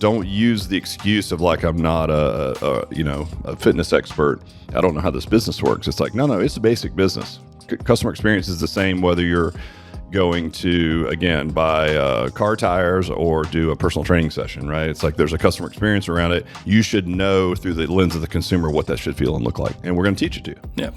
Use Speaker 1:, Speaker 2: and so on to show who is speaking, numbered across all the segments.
Speaker 1: don't use the excuse of like, I'm not a fitness expert. I don't know how this business works. It's like, no, it's a basic business. Customer experience is the same whether you're going to, again, buy car tires or do a personal training session, right? It's like there's a customer experience around it. You should know through the lens of the consumer what that should feel and look like. And we're going to teach it to you.
Speaker 2: Yeah.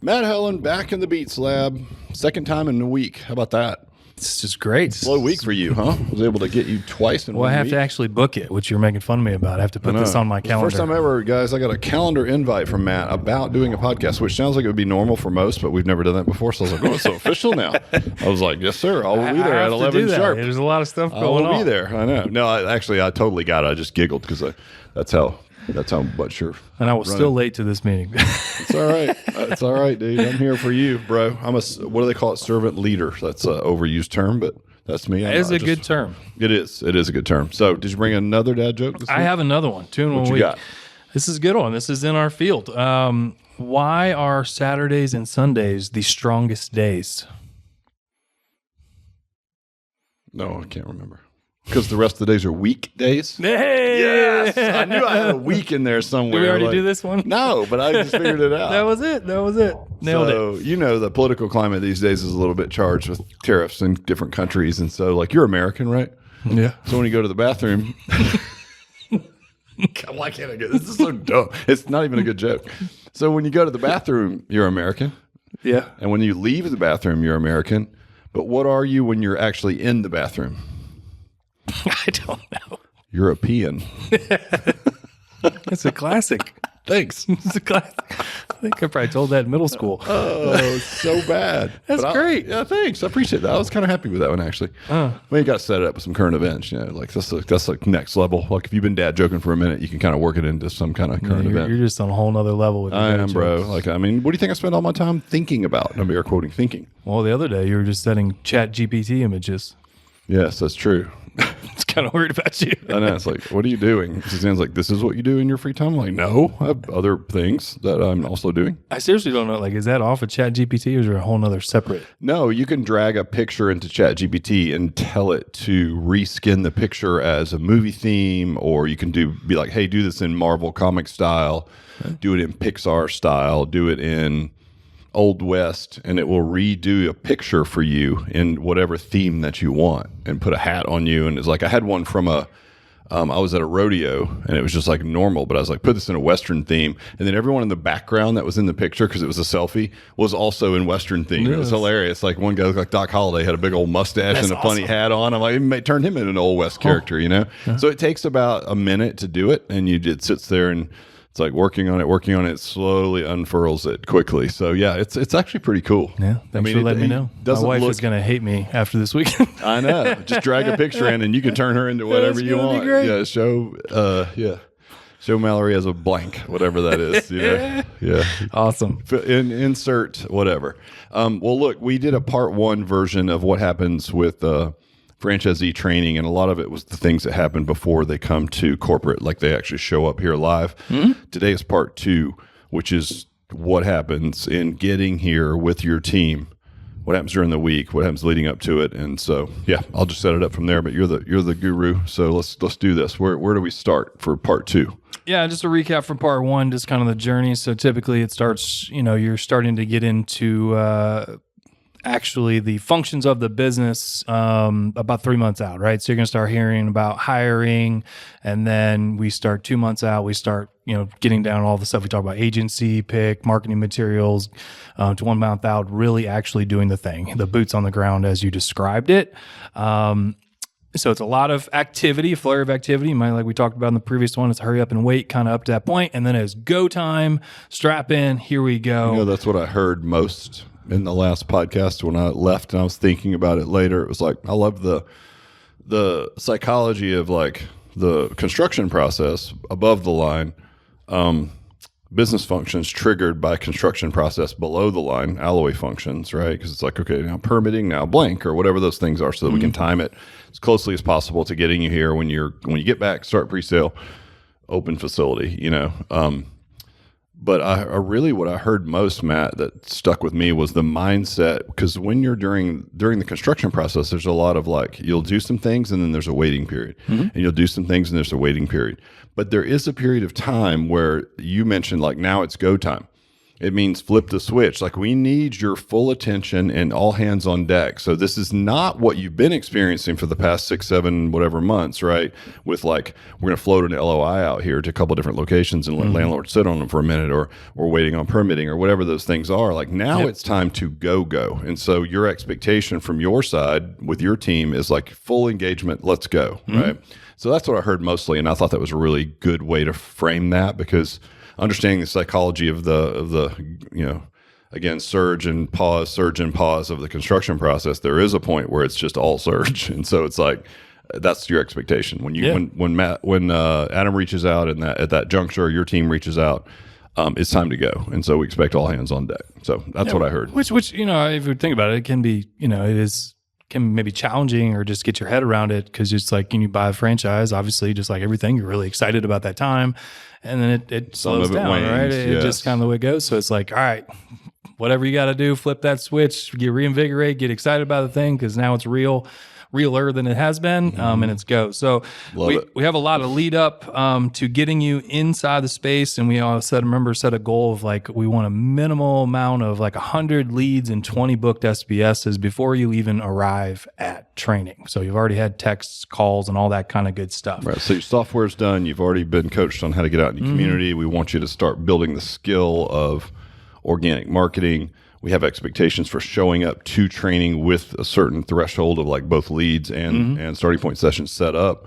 Speaker 1: Matt Helland back in the Beats Lab. Second time in a week. How about that?
Speaker 2: It's just great.
Speaker 1: Slow week for you, huh? I was able to get you twice in 1 week.
Speaker 2: Well, I have to actually book it, which you're making fun of me about. I have to put this on my calendar.
Speaker 1: First time ever, guys, I got a calendar invite from Matt about doing a podcast, which sounds like it would be normal for most, but we've never done that before. So I was like, oh, it's so official now. I was like, yes, sir. I will be there at 11 sharp.
Speaker 2: There's a lot of stuff going on.
Speaker 1: I will be there. I know. No, I totally got it. I just giggled because that's how much you're
Speaker 2: And I was still late to this meeting.
Speaker 1: It's all right. It's all right, dude. I'm here for you, bro. I'm what do they call it? Servant leader. That's an overused term, but that's me.
Speaker 2: It is a good term.
Speaker 1: It is. It is a good term. So did you bring another dad joke this week?
Speaker 2: I have another one. 2 in 1 week. Got? This is a good one. This is in our field. Why are Saturdays and Sundays the strongest days?
Speaker 1: No, I can't remember. Because the rest of the days are weekdays?
Speaker 2: Hey!
Speaker 1: Yes! I knew I had a week in there somewhere.
Speaker 2: Did we already do this one?
Speaker 1: No, but I just figured it out.
Speaker 2: That was it. Nailed it.
Speaker 1: You know, the political climate these days is a little bit charged with tariffs in different countries. And so, like, you're American, right?
Speaker 2: Yeah.
Speaker 1: So when you go to the bathroom... Why can't I get this? This is so dumb. It's not even a good joke. So when you go to the bathroom, you're American.
Speaker 2: Yeah.
Speaker 1: And when you leave the bathroom, you're American. But what are you when you're actually in the bathroom?
Speaker 2: I don't know.
Speaker 1: European.
Speaker 2: It's a classic.
Speaker 1: Thanks.
Speaker 2: It's a classic. I think I probably told that in middle school.
Speaker 1: Oh, it's so bad.
Speaker 2: That's great.
Speaker 1: Yeah, thanks. I appreciate that. I was kind of happy with that one, actually. We got to set it up with some current events. You know, like that's like next level. Like if you've been dad joking for a minute, you can kind of work it into some kind of current event.
Speaker 2: You're just on a whole nother level with your
Speaker 1: I
Speaker 2: dad
Speaker 1: am, bro.
Speaker 2: jokes.
Speaker 1: Like, I mean, what do you think I spend all my time thinking about? I'm air quoting thinking.
Speaker 2: Well, the other day you were just setting Chat GPT images.
Speaker 1: Yes, that's true.
Speaker 2: It's kind of worried about you.
Speaker 1: I know. It's like, what are you doing? Suzanne's like, this is what you do in your free time? I'm like, no, I have other things that I'm also doing.
Speaker 2: I seriously don't know. Like, is that off of Chat GPT or is there a whole nother separate?
Speaker 1: No, you can drag a picture into Chat GPT and tell it to reskin the picture as a movie theme, or you can be like, hey, do this in Marvel comic style, do it in Pixar style, do it in Old West, and it will redo a picture for you in whatever theme that you want and put a hat on you. And it's like, I had one from I was at a rodeo and it was just like normal, but I was like, put this in a Western theme. And then everyone in the background that was in the picture, because it was a selfie, was also in Western theme. Yes. It was hilarious. Like one guy looked like Doc Holliday, had a big old mustache and a funny hat on. I'm like, it turned him into an Old West character, you know? Yeah. So it takes about a minute to do it, and it sits there and it's like working on it, slowly unfurls it quickly. So yeah, it's actually pretty cool.
Speaker 2: Yeah, thanks for letting me know. My wife is going to hate me after this weekend.
Speaker 1: I know. Just drag a picture in, and you can turn her into whatever you want. Yeah, show Mallory as a blank, whatever that is. Yeah.
Speaker 2: Awesome.
Speaker 1: Insert whatever. Well, look, we did a part 1 version of what happens with franchisee training, and a lot of it was the things that happen before they come to corporate, like they actually show up here live. Mm-hmm. Today is part 2, which is what happens in getting here with your team, what happens during the week, what happens leading up to it. And so, yeah, I'll just set it up from there, but you're the guru. So let's do this. Where do we start for part 2?
Speaker 2: Yeah, just a recap from part 1, just kind of the journey. So typically it starts, you're starting to get into actually the functions of the business about 3 months out, right? So you're going to start hearing about hiring, and then we start 2 months out. We start, getting down all the stuff we talk about: agency pick, marketing materials, to 1 month out, really actually doing the thing, the boots on the ground as you described it. So it's a lot of activity, a flurry of activity. Like we talked about in the previous one, it's hurry up and wait kind of up to that point. And then it's go time, strap in, here we go.
Speaker 1: That's what I heard most in the last podcast when I left, and I was thinking about it later. It was like, I love the psychology of like the construction process above the line, business functions triggered by construction process below the line, alloy functions, right? Because it's like, okay, now permitting, now blank, or whatever those things are, so that we can time it as closely as possible to getting you here when you get back, start pre-sale, open facility, But I really, what I heard most, Matt, that stuck with me was the mindset. Because when you're during the construction process, there's a lot of like, you'll do some things and then there's a waiting period, and you'll do some things and there's a waiting period. But there is a period of time where you mentioned like, now it's go time. It means flip the switch. Like, we need your full attention and all hands on deck. So this is not what you've been experiencing for the past 6, 7, whatever months, right? With like, we're going to float an LOI out here to a couple of different locations and let landlords sit on them for a minute, or we're waiting on permitting or whatever those things are. Like, now it's time to go. And so your expectation from your side with your team is like full engagement. Let's go. Right. So that's what I heard mostly. And I thought that was a really good way to frame that, because understanding the psychology of the again, surge and pause of the construction process, there is a point where it's just all surge. And so it's like, that's your expectation. When Adam reaches out and at that juncture, your team reaches out, it's time to go. And so we expect all hands on deck. So that's what I heard.
Speaker 2: Which, if you think about it, it can be, can maybe challenging, or just get your head around it, because it's like, when you buy a franchise, obviously, just like everything, you're really excited about that time, and then it slows down, wanes, right? It just kind of the way it goes. So it's like, all right, whatever you got to do, flip that switch, reinvigorate, get excited about the thing, because now it's realer than it has been, and it's go. So we have a lot of lead up to getting you inside the space, and we all set a goal of like, we want a minimal amount of like 100 leads and 20 booked SBSs before you even arrive at training. So you've already had texts, calls, and all that kind of good stuff.
Speaker 1: Right. So your software's done. You've already been coached on how to get out in the community. We want you to start building the skill of organic marketing. We have expectations for showing up to training with a certain threshold of like both leads and starting point sessions set up.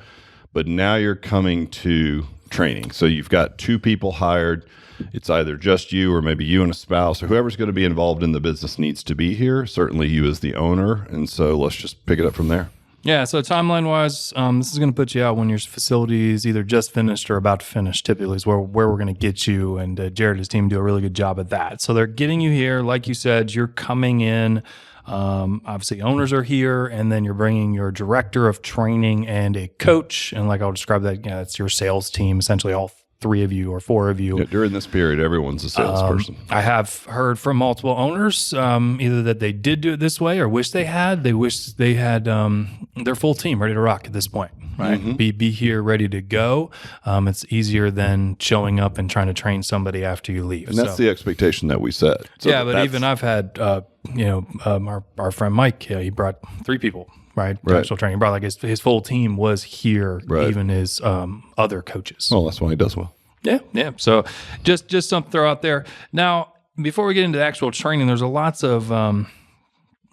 Speaker 1: But now you're coming to training. So you've got 2 people hired. It's either just you, or maybe you and a spouse, or whoever's going to be involved in the business needs to be here. Certainly you as the owner. And so let's just pick it up from there.
Speaker 2: Yeah, so timeline-wise, this is going to put you out when your facility is either just finished or about to finish. Typically is where we're going to get you, and Jared and his team do a really good job at that. So they're getting you here. Like you said, you're coming in. Obviously, owners are here, and then you're bringing your director of training and a coach. And like I'll describe that, it's your sales team, essentially all 3 of you or 4 of you.
Speaker 1: Yeah, during this period, everyone's a salesperson.
Speaker 2: I have heard from multiple owners, either that they did do it this way or wish they had. They wish they had their full team ready to rock at this point, right? Be here ready to go. It's easier than showing up and trying to train somebody after you leave.
Speaker 1: And that's the expectation that we set. So
Speaker 2: yeah, but even I've had, our friend Mike, he brought 3 people. Right. Actual training. He brought like his full team was here, even his other coaches.
Speaker 1: Well, that's why he does well.
Speaker 2: Yeah. So just something to throw out there. Now, before we get into the actual training, there's lots of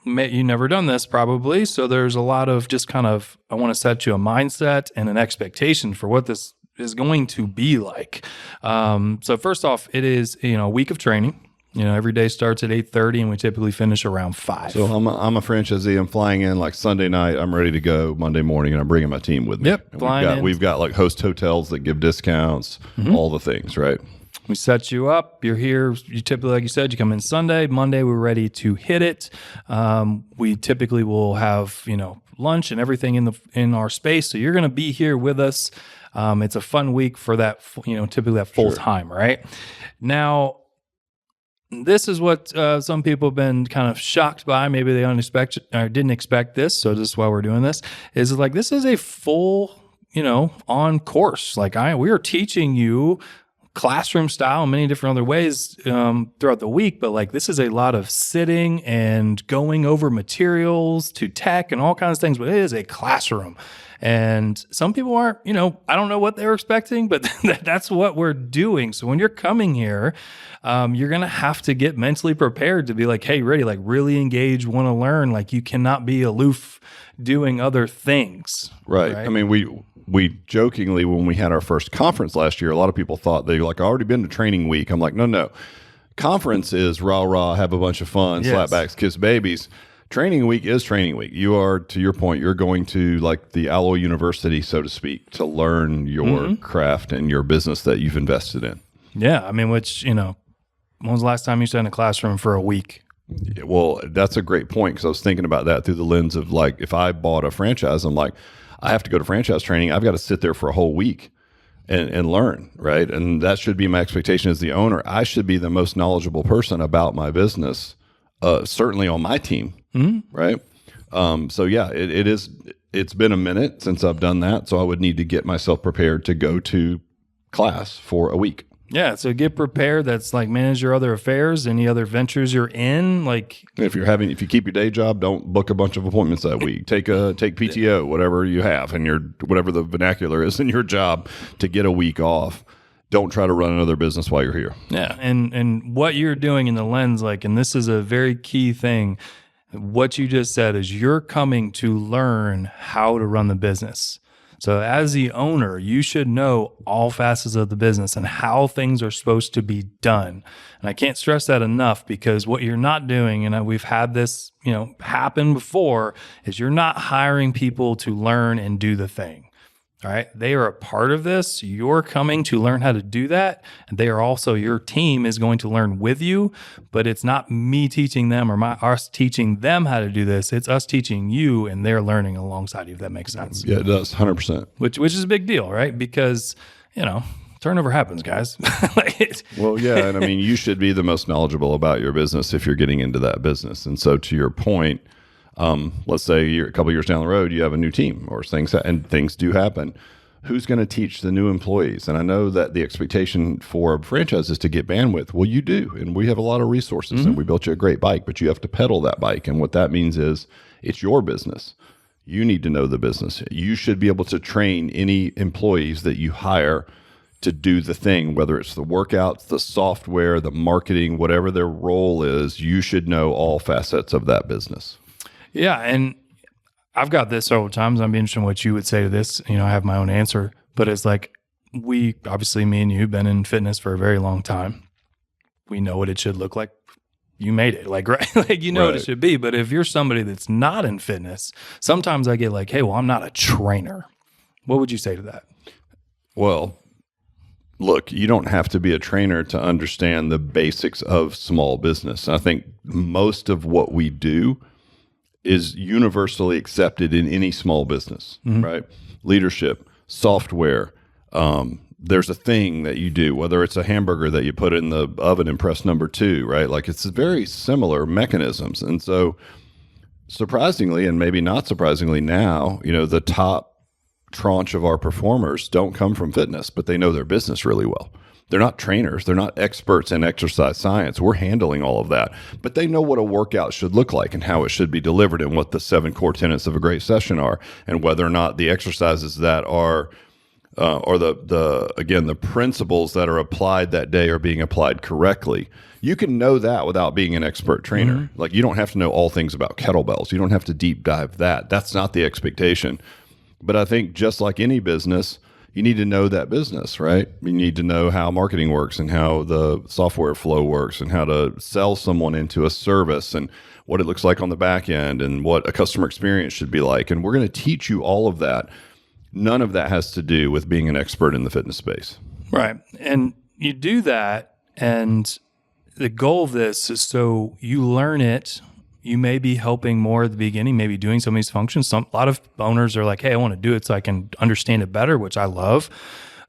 Speaker 2: you never done this probably. So there's a lot of just kind of, I want to set you a mindset and an expectation for what this is going to be like. So first off, it is, a week of training. Every day starts at 8:30, and we typically finish around 5.
Speaker 1: So I'm a franchisee. I'm flying in like Sunday night. I'm ready to go Monday morning, and I'm bringing my team with me.
Speaker 2: Yep,
Speaker 1: we've got like host hotels that give discounts, all the things, right?
Speaker 2: We set you up. You're here. You typically, like you said, you come in Sunday. Monday, we're ready to hit it. We typically will have lunch and everything in our space. So you're going to be here with us. It's a fun week for that. Typically that full time, right? Now, this is what some people have been kind of shocked by. Maybe they didn't expect this. So this is why we're doing this. Is like, this is a full, on course. Like we are teaching you classroom style, many different other ways throughout the week. But like, this is a lot of sitting and going over materials to tech and all kinds of things. But it is a classroom. And some people aren't, I don't know what they were expecting, but that's what we're doing. So when you're coming here, you're going to have to get mentally prepared to be like, hey, ready, like really engage, want to learn. Like you cannot be aloof doing other things.
Speaker 1: Right. I mean, we jokingly, when we had our first conference last year, a lot of people thought they like, I already been to training week. I'm like, no. Conference is rah, have a bunch of fun, slapbacks, kiss babies. Training week is training week. You are, to your point, you're going to like the Alloy University, so to speak, to learn your craft and your business that you've invested in.
Speaker 2: Yeah. I mean, which, when was the last time you sat in a classroom for a week?
Speaker 1: Well, that's a great point, because I was thinking about that through the lens of like, if I bought a franchise, I'm like, I have to go to franchise training. I've got to sit there for a whole week. and learn, right? And that should be my expectation as the owner. I should be the most knowledgeable person about my business, certainly on my team, right? So yeah, it's been a minute since I've done that. So I would need to get myself prepared to go to class for a week.
Speaker 2: Yeah, so get prepared. That's like manage your other affairs, any other ventures you're in. Like
Speaker 1: if you keep your day job, don't book a bunch of appointments that week. Take PTO, whatever you have, and whatever the vernacular is in your job to get a week off. Don't try to run another business while you're here.
Speaker 2: Yeah, and what you're doing in the lens, like, and this is a very key thing. What you just said is you're coming to learn how to run the business. So as the owner, you should know all facets of the business and how things are supposed to be done. And I can't stress that enough, because what you're not doing, and we've had this, happen before, is you're not hiring people to learn and do the thing. All right. They are a part of this. You're coming to learn how to do that. And they are also, your team is going to learn with you, but it's not me teaching them or us teaching them how to do this. It's us teaching you, and they're learning alongside you, if that makes sense.
Speaker 1: Yeah, it does. 100%.
Speaker 2: Which is a big deal, right? Because, turnover happens, guys.
Speaker 1: Well, yeah. And I mean, you should be the most knowledgeable about your business if you're getting into that business. And so to your point, let's say you're a couple years down the road, you have a new team or things do happen. Who's going to teach the new employees? And I know that the expectation for a franchise is to get bandwidth. Well, you do. And we have a lot of resources, and we built you a great bike, but you have to pedal that bike. And what that means is it's your business. You need to know the business. You should be able to train any employees that you hire to do the thing, whether it's the workouts, the software, the marketing, whatever their role is. You should know all facets of that business.
Speaker 2: Yeah, and I've got this several times. I'd be interested in what you would say to this. I have my own answer, but it's like, me and you, have been in fitness for a very long time. We know what it should look like. You made it, right? What it should be. But if you're somebody that's not in fitness, sometimes I get like, hey, well, I'm not a trainer. What would you say to that?
Speaker 1: Well, look, you don't have to be a trainer to understand the basics of small business. I think most of what we do is universally accepted in any small business, right? Leadership, software. There's a thing that you do, whether it's a hamburger that you put in the oven and press number 2, right? Like, it's very similar mechanisms. And so surprisingly, and maybe not surprisingly now, the top tranche of our performers don't come from fitness, but they know their business really well. They're not trainers. They're not experts in exercise science. We're handling all of that. But they know what a workout should look like and how it should be delivered and what the 7 core tenets of a great session are, and whether or not the exercises that are or the principles that are applied that day are being applied correctly. You can know that without being an expert trainer. Like, you don't have to know all things about kettlebells. You don't have to deep dive that. That's not the expectation. But I think just like any business, you need to know that business, right? You need to know how marketing works and how the software flow works and how to sell someone into a service and what it looks like on the back end and what a customer experience should be like. And we're going to teach you all of that. None of that has to do with being an expert in the fitness space.
Speaker 2: Right. And you do that, and the goal of this is so you learn it. You may be helping more at the beginning, maybe doing some of these functions. A lot of owners are like, hey, I want to do it so I can understand it better, which I love.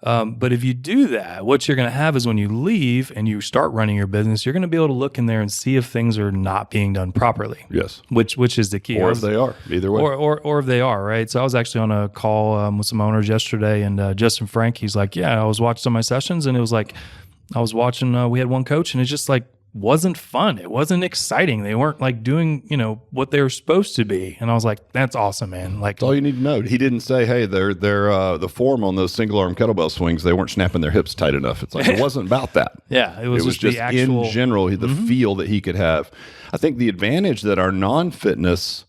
Speaker 2: But if you do that, what you're going to have is when you leave and you start running your business, you're going to be able to look in there and see if things are not being done properly.
Speaker 1: Yes.
Speaker 2: Which is the key.
Speaker 1: Or if they are, either way.
Speaker 2: Or if they are, right? So I was actually on a call with some owners yesterday, and Justin Frank, he's like, yeah, I was watching some of my sessions, and it was like, I was watching, we had one coach, and it's just like, wasn't fun. It wasn't exciting. They weren't like doing, what they were supposed to be. And I was like, that's awesome, man. Like,
Speaker 1: that's all you need to know. He didn't say, hey, they're the form on those single arm kettlebell swings, they weren't snapping their hips tight enough. It's like, it wasn't about that.
Speaker 2: Yeah. It was just
Speaker 1: the
Speaker 2: actual,
Speaker 1: in general, the feel that he could have. I think the advantage that our non-fitness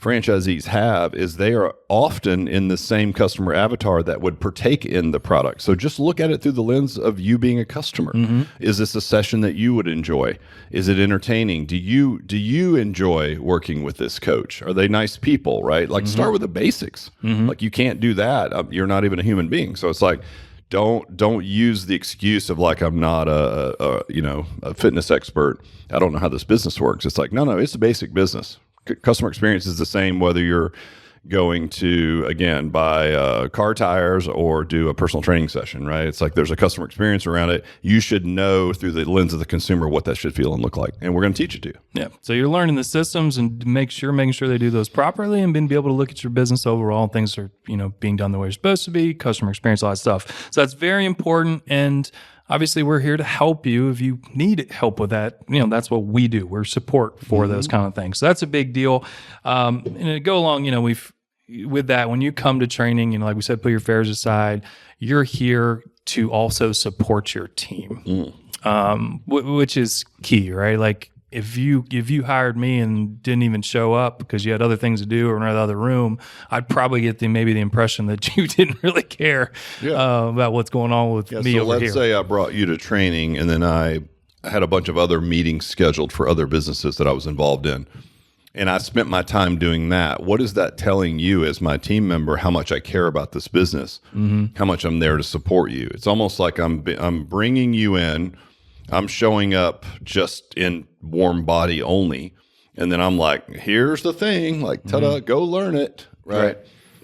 Speaker 1: franchisees have is they are often in the same customer avatar that would partake in the product. So just look at it through the lens of you being a customer. Is this a session that you would enjoy? Is it entertaining? Do you enjoy working with this coach? Are they nice people, right? Like, start with the basics. Like, you can't do that. You're not even a human being. So it's like, don't use the excuse of like, I'm not a fitness expert. I don't know how this business works. It's like, no, it's a basic business. Customer experience is the same whether you're going to, again, buy car tires or do a personal training session, right? It's like there's a customer experience around it. You should know through the lens of the consumer what that should feel and look like. And we're going to teach it to you.
Speaker 2: Yeah. So you're learning the systems and making sure they do those properly, and then be able to look at your business overall. Things are, being done the way you're supposed to be, customer experience, all that stuff. So that's very important. And obviously, we're here to help you if you need help with that. That's what we do. We're support for those kind of things. So that's a big deal. And to go along, with that, when you come to training, like we said, put your fares aside. You're here to also support your team, which is key, right? Like if you hired me and didn't even show up because you had other things to do or in another room, I'd probably get the impression that you didn't really care about what's going on with me
Speaker 1: so
Speaker 2: over
Speaker 1: let's
Speaker 2: here.
Speaker 1: say I brought you to training, and then I had a bunch of other meetings scheduled for other businesses that I was involved in. And I spent my time doing that. What is that telling you as my team member, how much I care about this business, how much I'm there to support you? It's almost like I'm bringing you in. I'm showing up just in warm body only. And then I'm like, here's the thing, like, ta-da, go learn it, right?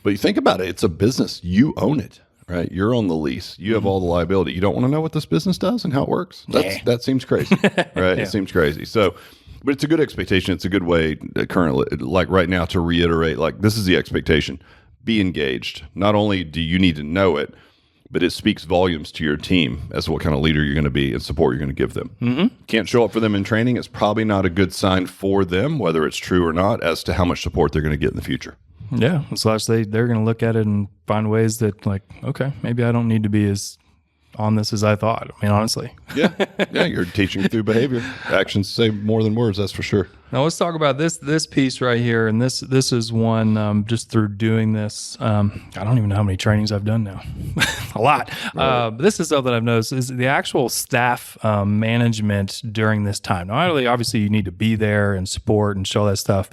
Speaker 1: But you think about it, it's a business. You own it, right? You're on the lease. You have all the liability. You don't want to know what this business does and how it works? That seems crazy, right? It seems crazy. So, but it's a good expectation. It's a good way currently, like right now, to reiterate, like, this is the expectation. Be engaged. Not only do you need to know it, but it speaks volumes to your team as to what kind of leader you're going to be and support you're going to give them. Can't show up for them in training. It's probably not a good sign for them, whether it's true or not, as to how much support they're going to get in the fuure.
Speaker 2: Yeah. Slash they're going to look at it and find ways that, like, okay, maybe I don't need to be as on this as I thought. I mean, honestly.
Speaker 1: Yeah, you're teaching through behavior. Actions say more than words, that's for sure.
Speaker 2: Now let's talk about this piece right here, and this is one just through doing this. I don't even know how many trainings I've done now, a lot. Right. But this is something I've noticed is the actual staff management during this time. Now, obviously, you need to be there and support and show that stuff.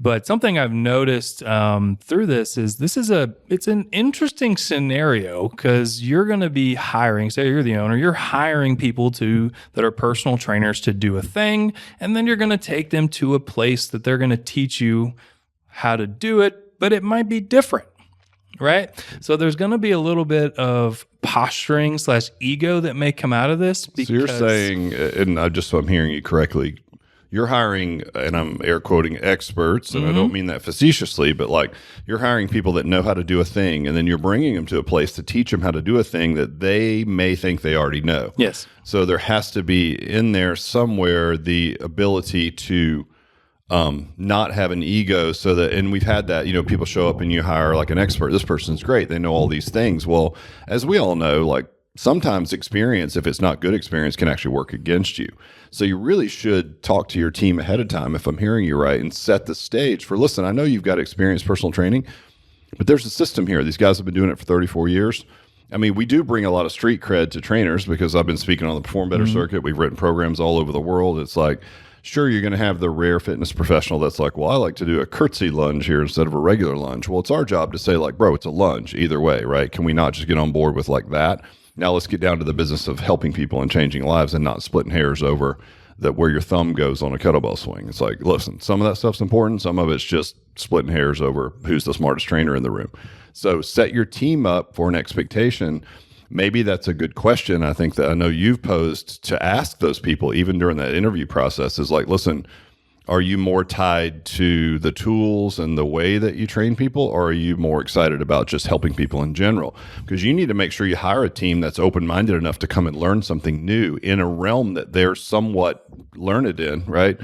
Speaker 2: But something I've noticed through this is it's an interesting scenario because you're going to be hiring, say you're the owner, you're hiring people that are personal trainers to do a thing, and then you're going to take them to a place that they're going to teach you how to do it, but it might be different, right? So there's going to be a little bit of posturing / ego that may come out of this.
Speaker 1: So you're saying, and so I'm hearing you correctly, you're hiring, and I'm air quoting, experts, and I don't mean that facetiously, but like you're hiring people that know how to do a thing, and then you're bringing them to a place to teach them how to do a thing that they may think they already know.
Speaker 2: Yes.
Speaker 1: So there has to be in there somewhere the ability to not have an ego, so that, and we've had that, people show up and you hire like an expert. This person's great. They know all these things. Well, as we all know, like, sometimes experience, if it's not good experience, can actually work against you. So you really should talk to your team ahead of time, if I'm hearing you right, and set the stage for, listen, I know you've got experienced personal training, but there's a system here. These guys have been doing it for 34 years. I mean, we do bring a lot of street cred to trainers because I've been speaking on the Perform Better circuit. We've written programs all over the world. It's like, sure, you're going to have the rare fitness professional that's like, well, I like to do a curtsy lunge here instead of a regular lunge. Well, it's our job to say, like, bro, it's a lunge either way, right? Can we not just get on board with like that? Now let's get down to the business of helping people and changing lives and not splitting hairs over that where your thumb goes on a kettlebell swing. It's like, listen, some of that stuff's important. Some of it's just splitting hairs over who's the smartest trainer in the room. So set your team up for an expectation. Maybe that's a good question. I think that I know you've posed to ask those people, even during that interview process, is like, listen, are you more tied to the tools and the way that you train people, or are you more excited about just helping people in general? Because you need to make sure you hire a team that's open-minded enough to come and learn something new in a realm that they're somewhat learned in, right?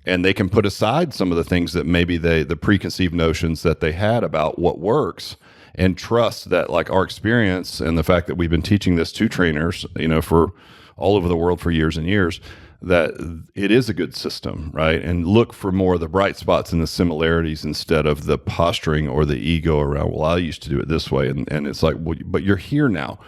Speaker 1: And they can put aside some of the things that maybe the preconceived notions that they had about what works, and trust that, like, our experience and the fact that we've been teaching this to trainers, for all over the world for years and years, that it is a good system, right? And look for more of the bright spots and the similarities instead of the posturing or the ego around, well, I used to do it this way. And it's like, well, but you're here now.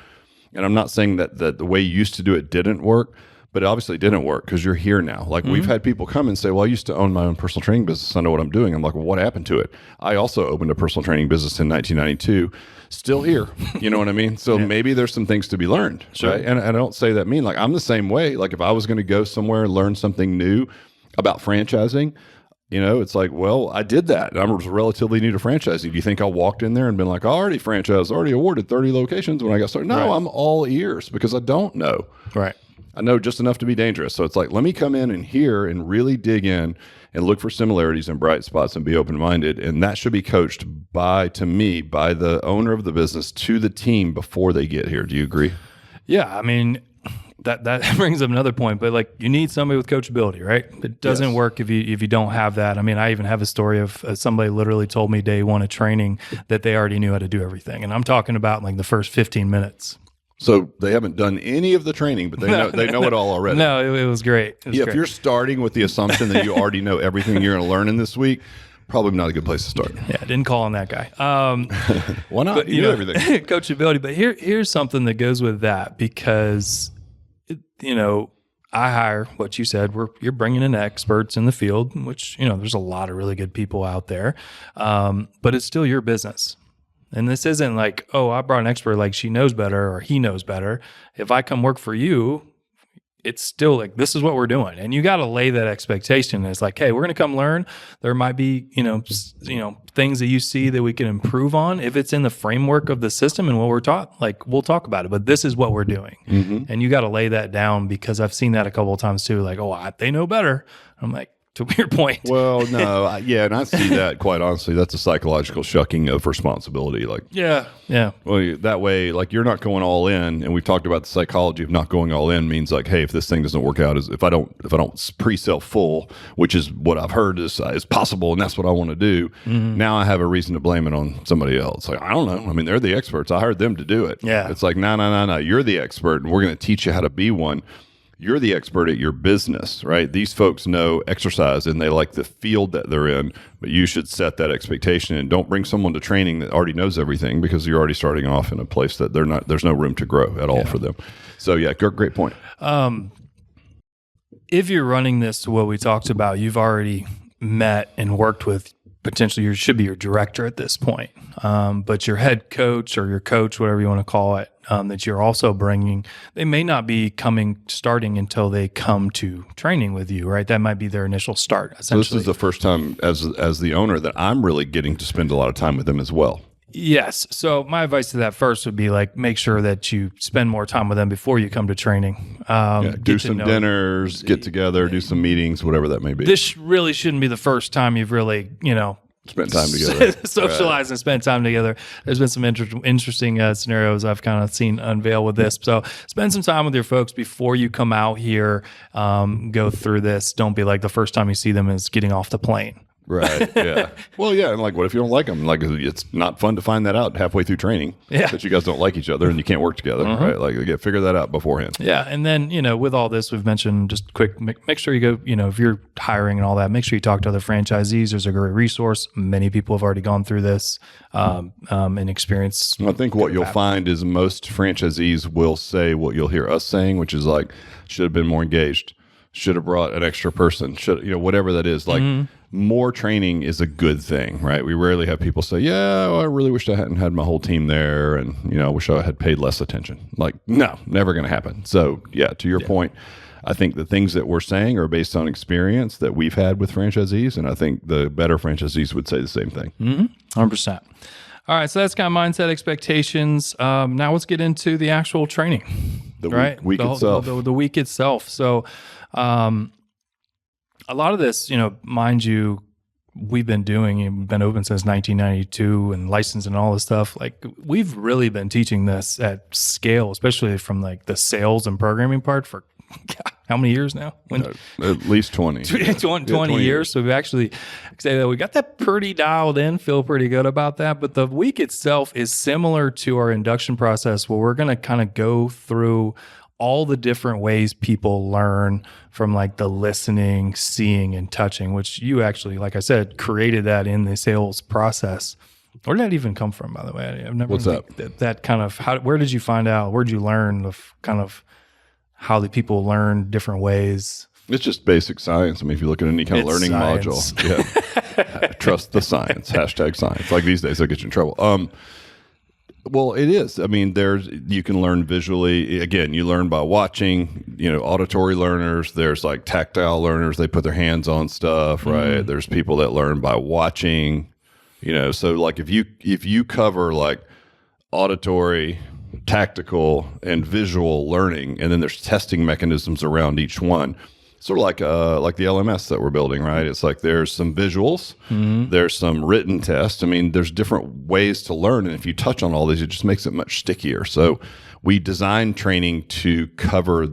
Speaker 1: And I'm not saying that the way you used to do it didn't work, but it obviously didn't work because you're here now. Like, we've had people come and say, well, I used to own my own personal training business. I know what I'm doing. I'm like, well, what happened to it? I also opened a personal training business in 1992. Still here. You know what I mean? So maybe there's some things to be learned.
Speaker 2: Sure.
Speaker 1: Right? And I don't say that mean, like, I'm the same way. Like, if I was going to go somewhere and learn something new about franchising, You know, it's like, well, I did that. I was relatively new to franchising. Do you think I walked in there and been like, I already franchised, already awarded 30 locations when I got started? No,
Speaker 2: Right.
Speaker 1: I'm all ears because I don't know.
Speaker 2: Right.
Speaker 1: I know just enough to be dangerous. So it's like, let me come in and hear and really dig in and look for similarities and bright spots and be open-minded. And that should be coached to me, by the owner of the business to the team before they get here. Do you agree?
Speaker 2: Yeah. I mean, that brings up another point, but like you need somebody with coachability, right? It doesn't work if you don't have that. I mean, I even have a story of somebody literally told me day one of training that they already knew how to do everything. And I'm talking about like the first 15 minutes.
Speaker 1: So they haven't done any of the training, but they know it all already.
Speaker 2: No, it was great. It was
Speaker 1: Yeah,
Speaker 2: great.
Speaker 1: if you're starting with the assumption that you already know everything you're going to learn in this week, probably not a good place to start.
Speaker 2: Yeah, I didn't call on that guy.
Speaker 1: Why not?
Speaker 2: But,
Speaker 1: You know everything.
Speaker 2: Coachability. But here's something that goes with that because, I hire what you said. You're bringing in experts in the field, which, there's a lot of really good people out there. But it's still your business. And this isn't like, oh, I brought an expert, like she knows better or he knows better. If I come work for you, it's still like, this is what we're doing. And you got to lay that expectation. It's like, hey, we're going to come learn. There might be, things that you see that we can improve on. If it's in the framework of the system and what we're taught, like we'll talk about it, but this is what we're doing. Mm-hmm. And you got to lay that down because I've seen that a couple of times too. Like, oh, they know better. I'm like, to your point.
Speaker 1: Well, no, and I see that quite honestly. That's a psychological shucking of responsibility. Like,
Speaker 2: yeah.
Speaker 1: Well, that way, like you're not going all in, and we've talked about the psychology of not going all in means like, hey, if this thing doesn't work out, if I don't pre-sell full, which is what I've heard is possible, and that's what I want to do. Mm-hmm. Now I have a reason to blame it on somebody else. Like I don't know. I mean, they're the experts. I hired them to do it.
Speaker 2: Yeah.
Speaker 1: It's like no. You're the expert, and we're going to teach you how to be one. You're the expert at your business, right? These folks know exercise and they like the field that they're in, but you should set that expectation and don't bring someone to training that already knows everything because you're already starting off in a place that there's no room to grow at all for them. So yeah, great point.
Speaker 2: If you're running this to what we talked about, you've already met and worked with potentially should be your director at this point. But your head coach or your coach, whatever you want to call it, that you're also bringing, they may not be starting until they come to training with you, right? That might be their initial start, essentially.
Speaker 1: So this is the first time as the owner that I'm really getting to spend a lot of time with them as well.
Speaker 2: Yes. So my advice to that first would be like, make sure that you spend more time with them before you come to training.
Speaker 1: Do some dinners, get together, do some meetings, whatever that may be.
Speaker 2: This really shouldn't be the first time you've really,
Speaker 1: spent time together,
Speaker 2: socialize and spend time together. There's been some interesting scenarios I've kind of seen unveil with this. So spend some time with your folks before you come out here, go through this. Don't be like the first time you see them is getting off the plane.
Speaker 1: Right. Yeah. Well, yeah. And like, what if you don't like them? Like, it's not fun to find that out halfway through training.
Speaker 2: Yeah.
Speaker 1: That you guys don't like each other and you can't work together. Uh-huh. Right. Like, figure that out beforehand.
Speaker 2: Yeah. And then, with all this, we've mentioned just quick, make sure you go, if you're hiring and all that, make sure you talk to other franchisees. There's a great resource. Many people have already gone through this and experienced.
Speaker 1: I think what you'll find is most franchisees will say what you'll hear us saying, which is like, should have been more engaged, should have brought an extra person, whatever that is. Like, more training is a good thing, right? We rarely have people say, I really wish I hadn't had my whole team there and, I wish I had paid less attention. Like, no, never going to happen. So, yeah, to your point, I think the things that we're saying are based on experience that we've had with franchisees, and I think the better franchisees would say the same thing.
Speaker 2: 100%. All right, so that's kind of mindset expectations. Now let's get into the actual training.
Speaker 1: The week itself.
Speaker 2: The week itself. So, a lot of this, mind you, we've been open since 1992 and licensed and all this stuff. Like we've really been teaching this at scale, especially from like the sales and programming part for how many years now?
Speaker 1: At least 20.
Speaker 2: 20 years. So we actually say that we got that pretty dialed in, feel pretty good about that. But the week itself is similar to our induction process where we're going to kind of go through all the different ways people learn from like the listening, seeing, and touching, which you actually, like I said, created that in the sales process. Where did that even come from, by the way? I've never.
Speaker 1: What's that?
Speaker 2: That kind of, where did you find out? Where did you learn of kind of how the people learn different ways?
Speaker 1: It's just basic science. I mean, if you look at any kind of learning
Speaker 2: science.
Speaker 1: module, trust the science, #science. Like these days, they'll get you in trouble. Well, it is. I mean, you can learn visually. Again, you learn by watching, auditory learners. There's like tactile learners. They put their hands on stuff, right? There's people that learn by watching, so like if you cover like auditory, tactical, and visual learning, and then there's testing mechanisms around each one. Sort of like the LMS that we're building, right? It's like there's some visuals, there's some written tests. I mean, there's different ways to learn, and if you touch on all these, it just makes it much stickier. So we design training to cover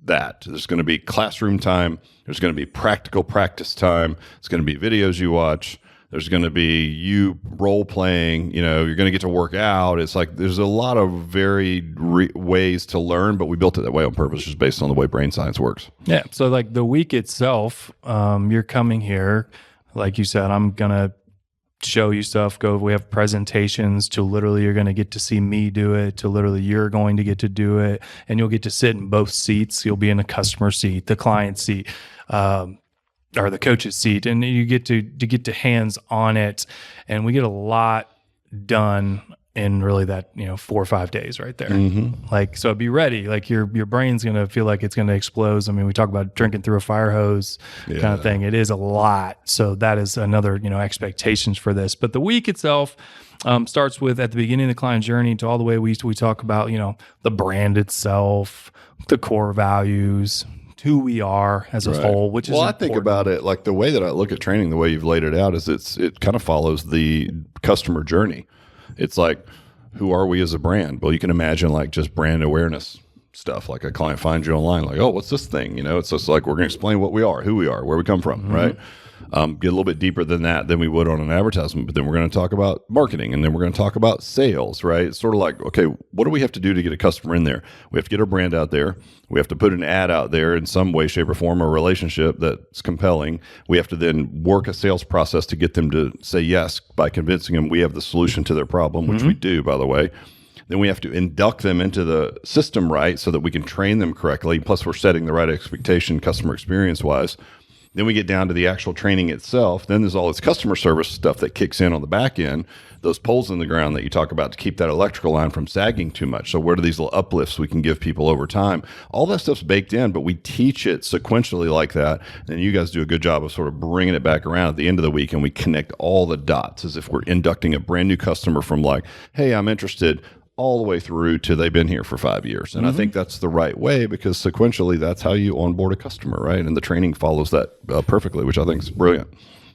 Speaker 1: that. There's going to be classroom time. There's going to be practical practice time. It's going to be videos you watch. There's going to be you role playing, you're going to get to work out. It's like there's a lot of varied ways to learn, but we built it that way on purpose, just based on the way brain science works.
Speaker 2: Yeah. So like the week itself, you're coming here, like you said, I'm going to show you stuff. We have presentations to literally you're going to get to see me do it, to literally you're going to get to do it, and you'll get to sit in both seats. You'll be in the customer seat, the client seat, or the coach's seat, and you get to hands on it, and we get a lot done in really that 4 or 5 days right there. Like, so be ready. Like your brain's gonna feel like it's gonna explode. I mean, we talk about drinking through a fire hose kind of thing. It is a lot. So that is another expectations for this. But the week itself starts with at the beginning of the client journey to all the way we talk about the brand itself, the core values, who we are as a whole, which is important.
Speaker 1: I think about it like the way that I look at training, the way you've laid it out is it kind of follows the customer journey. It's like, who are we as a brand? Well, you can imagine like just brand awareness stuff. Like a client finds you online, like, oh, what's this thing? It's just like, we're going to explain what we are, who we are, where we come from, right? Get a little bit deeper than that than we would on an advertisement, but then we're going to talk about marketing, and then we're going to talk about sales, right? It's sort of like, okay, what do we have to do to get a customer in there? We have to get our brand out there. We have to put an ad out there in some way, shape, or form, a relationship that's compelling. We have to then work a sales process to get them to say yes by convincing them we have the solution to their problem, which we do, by the way. Then we have to induct them into the system right so that we can train them correctly. Plus, we're setting the right expectation customer experience-wise. Then we get down to the actual training itself. Then there's all this customer service stuff that kicks in on the back end, those poles in the ground that you talk about to keep that electrical line from sagging too much. So where do these little uplifts we can give people over time? All that stuff's baked in, but we teach it sequentially like that. And you guys do a good job of sort of bringing it back around at the end of the week, and we connect all the dots as if we're inducting a brand new customer from like, hey, I'm interested, all the way through to they've been here for 5 years. And I think that's the right way, because sequentially that's how you onboard a customer, right? And the training follows that perfectly, which I think is brilliant.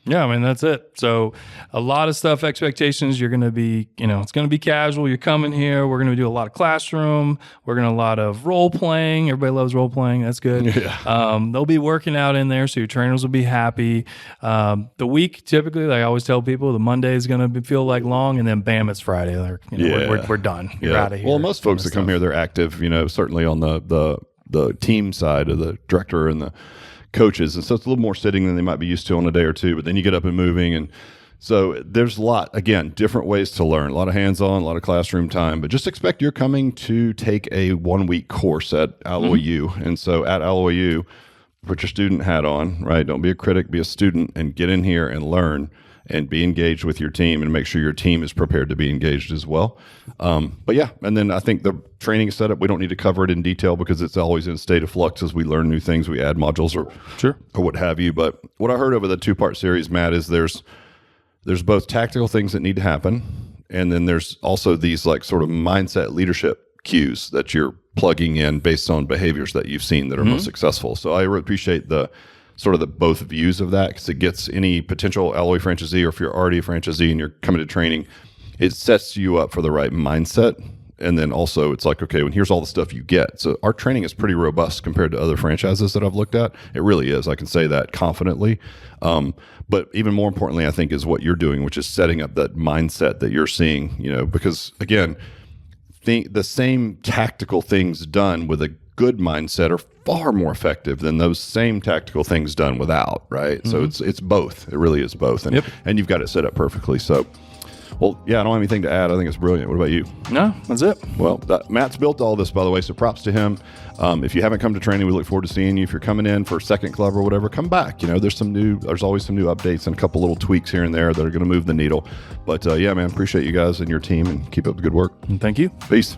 Speaker 2: Yeah, I mean, that's it. So a lot of stuff, expectations, you're going to be, it's going to be casual. You're coming here. We're going to do a lot of classroom. We're going to do a lot of role playing. Everybody loves role playing. That's good. Yeah. They'll be working out in there, so your trainers will be happy. The week, typically, like I always tell people, the Monday is going to feel like long, and then bam, it's Friday. We're done. You're out of here.
Speaker 1: Well, most folks that come here, they're active, certainly on the team side of the director and the coaches, and so it's a little more sitting than they might be used to on a day or two, but then you get up and moving, and so there's a lot, again, different ways to learn, a lot of hands-on, a lot of classroom time, but just expect you're coming to take a 1-week course at Alloy U. And so at Alloy U, put your student hat on, right? Don't be a critic, be a student, and get in here and learn and be engaged with your team, and make sure your team is prepared to be engaged as well. But yeah, and then I think the training setup, we don't need to cover it in detail because it's always in a state of flux as we learn new things, we add modules or what have you. But what I heard over the 2-part series, Matt, is there's both tactical things that need to happen, and then there's also these like sort of mindset leadership cues that you're plugging in based on behaviors that you've seen that are most successful. So I really appreciate the both views of that, because it gets any potential Alloy franchisee, or if you're already a franchisee and you're coming to training, it sets you up for the right mindset. And then also it's like, okay, well, here's all the stuff you get. So our training is pretty robust compared to other franchises that I've looked at. It really is. I can say that confidently. But even more importantly, I think, is what you're doing, which is setting up that mindset that you're seeing, because again, the same tactical things done with a good mindset are far more effective than those same tactical things done without, right? So it's both. It really is both. And you've got it set up perfectly. So, Well, yeah, I don't have anything to add. I think it's brilliant. What about you?
Speaker 2: No, that's it.
Speaker 1: Well, Matt's built all this, by the way, so props to him. If you haven't come to training, we look forward to seeing you. If you're coming in for second club or whatever, come back. You know, there's always some new updates and a couple little tweaks here and there that are going to move the needle. But yeah, man, appreciate you guys and your team, and keep up the good work.
Speaker 2: And thank you.
Speaker 1: Peace.